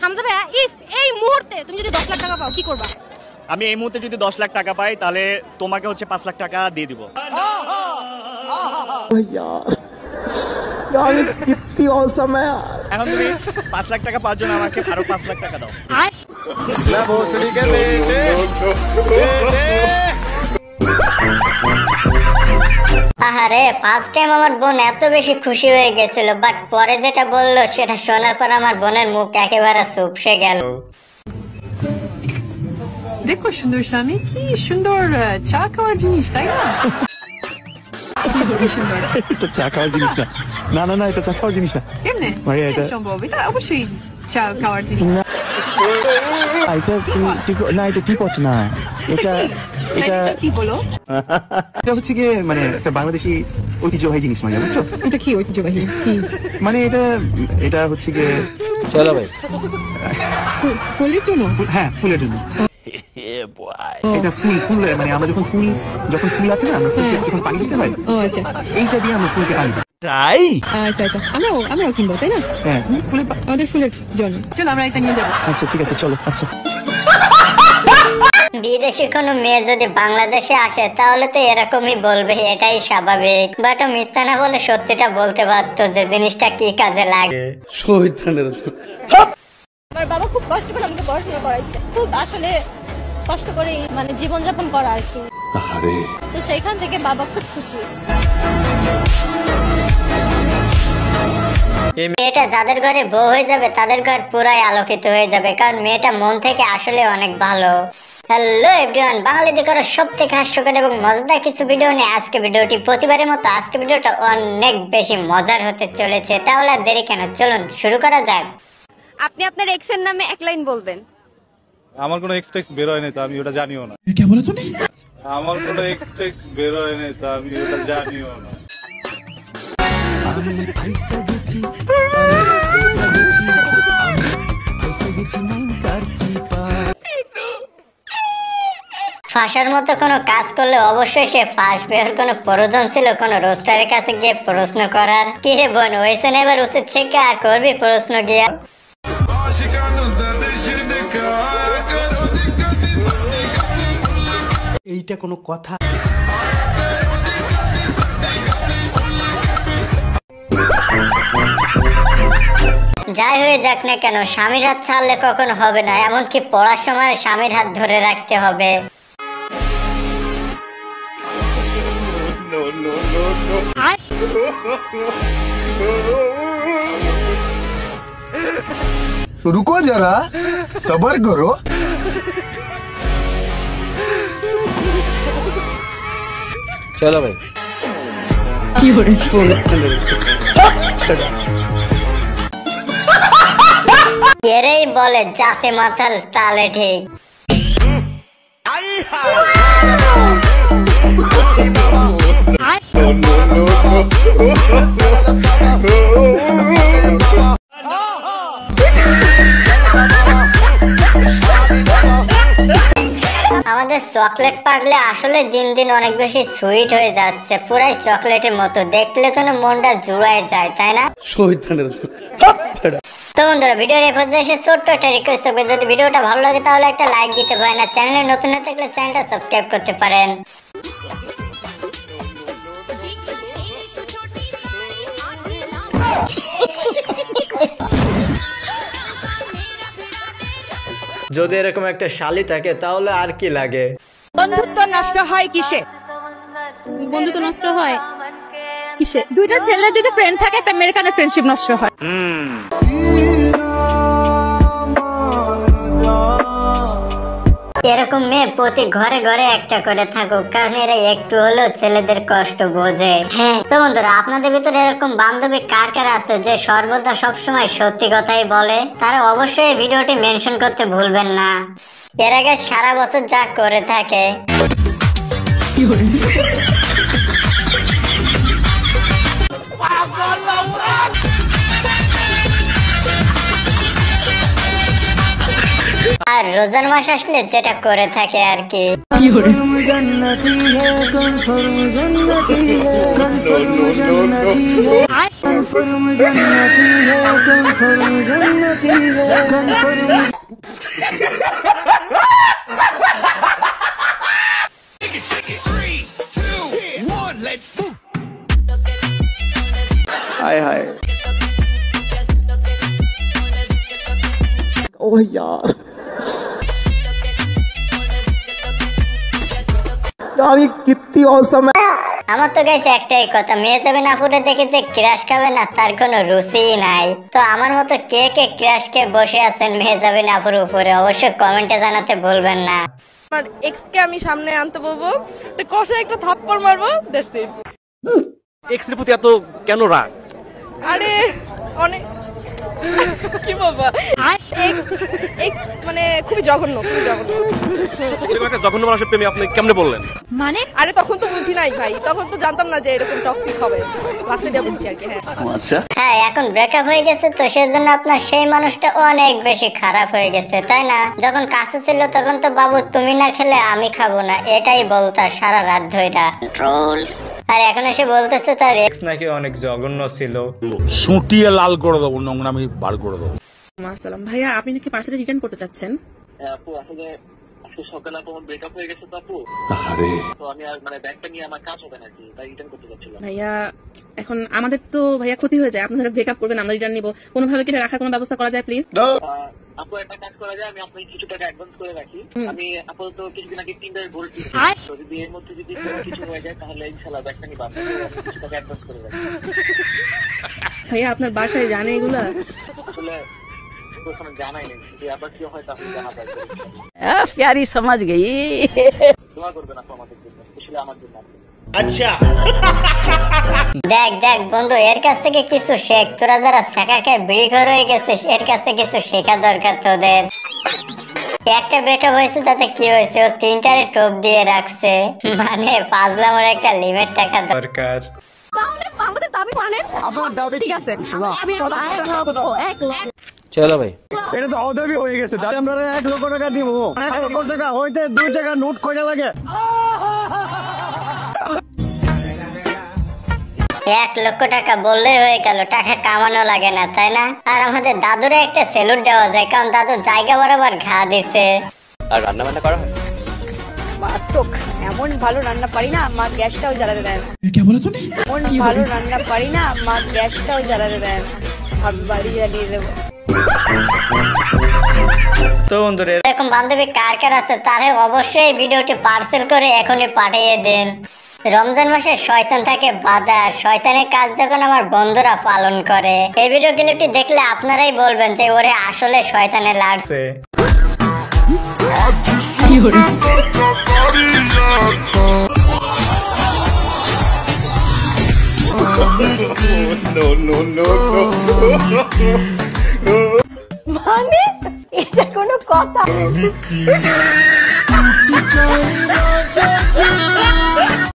হামজা ভাইয়া, ইফ এই মুহূর্তে তুমি যদি 10 লাখ টাকা পাও কি করবা? আমি এই মুহূর্তে যদি 10 লাখ টাকা পাই তাহলে তোমাকে হচ্ছে 5 লাখ টাকা দিয়ে দিব। यार कितनी औसम है यार। এখন তুমি 5 লাখ টাকা পাওয়ার জন্য আমাকে আরো 5 লাখ টাকা দাও। আহারে ফার্স্ট টাইম আমার বোন এত বেশি খুশি হয়ে গেছিল, বাট পরে যেটা বললো সেটা শোনার পর আমার বোনের মুখ একেবারে চুপসে গেল। দেখো সুন্দর স্বামী, কি সুন্দর চা খাওয়ার জিনিস, তাই না? এটা চা খাওয়ার জিনিস না, না না না, এটা চা খাওয়ার জিনিস না। কেমনে সম্ভব? এটা অবশ্যই চা খাওয়ার জিনিস। না এটা ঠিক হচ্ছে না। এটা এটা কি বলো? এটা হচ্ছে কি মানে একটা বাংলাদেশি ঐতিহ্যবাহী জিনিস, মানে বুঝছো? এটা কি ঐতিহ্যবাহী? মানে এটা হচ্ছে কি, চলো ভাই, ফুলের জন্য? হ্যাঁ ফুলের জন্য। এটা ফুল মানে আমরা যখন ফুল আছে না, আমরা যখন পানি দিতে হয়, আচ্ছা, এইটা দিয়ে আমরা ফুলকে পানি দিই। তাই আচ্ছা আচ্ছা, আমরাও কিনবো, তাই না? হ্যাঁ আমাদের ফুলের জন্য। চলো আমরা এটা নিয়ে যাবো। আচ্ছা ঠিক আছে, চলো। আচ্ছা, বিদেশি কোনো মেয়ে যদি বাংলাদেশে আসে তাহলে তো এরকমই বলবে, এটাই স্বাভাবিক। বাট মিথ্যা না বলে সত্যিটা বলতে পারতো যে জিনিসটা কি কাজে লাগে। আমার বাবা খুব কষ্ট করে আমাকে পড়াশোনা করাইছে, খুব আসলে কষ্ট করে মানে জীবনযাপন করা আর কি। তো সেইখান থেকে বাবা খুব খুশি। মেয়েটা যাদের ঘরে বউ হয়ে যাবে তাদের ঘর পুরাই আলোকিত হয়ে যাবে, কারণ মেয়েটা মন থেকে আসলে অনেক ভালো। হ্যালো এভরিওয়ান, বাঙালিদের করা সব থেকে হাস্যকর এবং মজাদার কিছু ভিডিও নিয়ে আজকে ভিডিওটি। প্রতিবারের মতো আজকে ভিডিওটা অনেক বেশি মজার হতে চলেছে, তাহলে আর দেরি কেন, চলুন শুরু করা যাক। আপনি আপনার এক্স এর নামে এক লাইন বলবেন। আমার কোনো এক্সটেক্স বের হয় নাই, তো আমি ওটা জানিও না। কি বলে তুমি? আমার কোনো এক্সটেক্স বের হয় নাই, তো আমি ওটা জানিও না। ফাঁসার মতো কোনো কাজ করলে অবশ্যই সে ফাঁসবে। ওর কোনো প্রয়োজন ছিল কোনো রোস্টারের কাছে গিয়ে প্রশ্ন করার? কি রে বোন, হয়েছে না এবার উচিত শিক্ষা, আর করবি প্রশ্ন গিয়া? এইটা কোনো কথা? যাই হয়ে যাক না কেন, স্বামীর হাত ছাড়লে কখনো হবে না, এমনকি পড়ার সময় স্বামীর হাত ধরে রাখতে হবে। रुको जरा, सबर करो। চলো ভাই। এরেই বলে জাতে মাথাল তালে ঠিক। আমাদের চকলেট পাগলে আসলে দিন দিন অনেক বেশি সুইট হয়ে যাচ্ছে, পুরাই চকলেটের মতো, দেখলে তো মনটা জুড়ায় যায়, তাই না? তো বন্ধুরা, ভিডিওর এই পর্যায়ে এসে ছোট্ট একটা রিকোয়েস্ট হবে, যদি ভিডিওটা ভালো লাগে তাহলে একটা লাইক দিতে পারেন, আর চ্যানেলে নতুন হয়ে থাকলে চ্যানেলটা সাবস্ক্রাইব করতে পারেন। যদি এরকম একটা শালি থাকে তাহলে আর কি লাগে? বন্ধুত্ব নষ্ট হয় কিসে? বন্ধুত্ব নষ্ট হয় কিসে? দুইটা ছেলে যদি ফ্রেন্ড থাকে একটা মেয়ের কারণে ফ্রেন্ডশিপ নষ্ট হয়। এরকম মেয়ে প্রতি ঘরে ঘরে একটা করে থাকুক, কারণ এরা একটু হলেও ছেলেদের কষ্ট বোঝে। হ্যাঁ তো বন্ধুরা, আপনাদের ভিতরে এরকম বান্ধবী কার কার আছে যে সর্বদা সবসময় সত্যি কথাই বলে? তারা অবশ্যই এই ভিডিওটি মেনশন করতে ভুলবেন না। এর আগে সারা বছর যা করে থাকে। আর আর রোজার মাস আসলে যেটা করে থাকে আর কি। हाय हाय ओह यार ये कितनी औसम है। আমার তো গাইছে একটাই কথা, মেয়ে যাবে না পুরে দেখে যে ক্রাশ খাবে না তার কোনো রুচিই নাই। তো আমার মতো কে কে ক্রাশ কে বসে আছেন মেয়ে যাবে না পুরো উপরে, অবশ্যই কমেন্টে জানাতে ভুলবেন না। আমার এক্স কে আমি সামনে আনতে বলবো, কষে একটা থাপ্পড় মারবো, দ্যাটস ইট। এক্স এর প্রতি এত কেন রাগ? আরে অনেক কি বলবো, এক্স মানে খুবই জঘন্য, খুবই জঘন্য। এরকম একটা জঘন্য মানুষের প্রেমে আপনি কেমনে বললেন? মানে আরে তখন তো বুঝি নাই ভাই, তখন তো জানতাম না যে এরকম টক্সিক হবে, লাস্টে যা বুঝছি আর কি। হ্যাঁ আচ্ছা হ্যাঁ, এখন ব্রেকআপ হয়ে গেছে তো সেজন্য আপনার সেই মানুষটা অনেক বেশি খারাপ হয়ে গেছে, তাই না? যখন কাছে ছিল তখন তো বাবু তুমি না খেলে আমি খাবো না এটাই বলতা সারা রাত ধইরা। আর এখন এসে বলতেছে তার এক্স নাকি অনেক জঘন্য ছিল। সুটিয়ে লাল করে দেবো, নোংরামি বার করে দেবো। আসসালাম ভাইয়া, আপনি নাকি পার্সেলটা রিটার্ন করতে চাচ্ছেন? আপু আসলে আজকে সকালে আমার ব্রেকআপ হয়ে গেছে তো আপু, তো আমি আর মানে ব্যাগটা নিয়ে আমার কাজ হবে নাকি তাই রিটার্ন করতে যাচ্ছিলাম। ভাইয়া এখন আমাদের তো ভাইয়া ক্ষতি হয়ে যায়, আপনারা ব্রেকআপ করবেন আমরা রিটার্ন নিব, কোনোভাবে কি রাখার কোনো ব্যবস্থা করা যায় প্লিজ? আপু একটা কাজ করা যায়, আমি আপনাকে কিছু টাকা অ্যাডভান্স করে রাখি। আমি আপাতত কিছুদিন আগে টিন্ডার ভর্তি, তো যদি এর মধ্যে যদি কোনো কিছু হয়ে যায় তাহলে ইনশাআল্লাহ ব্যাগটা নিব, আপনাকে কিছু টাকা অ্যাডভান্স করে রাখি। ভাইয়া আপনার বাসায় জানে এগুলা? আসলে জানাই নেই, যদি আবার কি হয় তাহলে জানাবো। প্যারি সমাজ গই। দোয়া করবেন আপু আমাদের জন্য, স্পেশালি আমার জন্য। আচ্ছা দেখ দেখ বন্ধু, এর কাছ থেকে কিছু শেখ, তোরা যারা শেখা খেয়ে বিড়ি ঘর হয়ে গেছিস এর কাছ থেকে কিছু শেখা দরকার তোদের। একটা ব্রেকআপ হয়েছে তাতে কি হয়েছে, ও তিনটারে টোপ দিয়ে রাখছে, মানে ফাজলামের একটা লিমিট টাকা দরকার। আমাদের দাবি মানে আপনার দাবি ঠিক আছে, আমি 1 লাখ। চলো ভাই এটা তো অদাবি হয়ে গেছে, তাহলে আমরা 1 লক্ষ টাকা দিব। 1 লক্ষ টাকা হইতে 2 টাকা নোট কয়টা লাগে? 1 লক্ষ টাকা বললেই হয়ে গেল, টাকা কামানো লাগে না তাই না? আর আমাদের দাদুরে একটা সেলুট দেওয়া যায়, কারণ দাদু জায়গা বরাবর ঘা দিছে। আর রান্না বান্না করা হয়? মারাত্মক, এমন ভালো রান্না পারি না মা গ্যাসটাও জ্বালাতে দেয় না। এমন ভালো রান্না পারি না মা গ্যাসটাও জ্বালাতে দেয় না, ভাত বাড়ি জ্বালিয়ে দেবো। তো বন্ধুরা এরকম বান্ধবী কার কার আছে তারে অবশ্যই এই ভিডিওটি পার্সেল করে এখনই পাঠিয়ে দিন। রমজান মাসে শয়তান থাকে বাধা, শয়তানের কাজ যখন আমার বন্ধুরা পালন করে। এই ভিডিও ক্লিপটি দেখলে আপনারাই বলবেন যে ওরে আসলে শয়তানের লাড়ছে। মানে এটা কোনো কথা?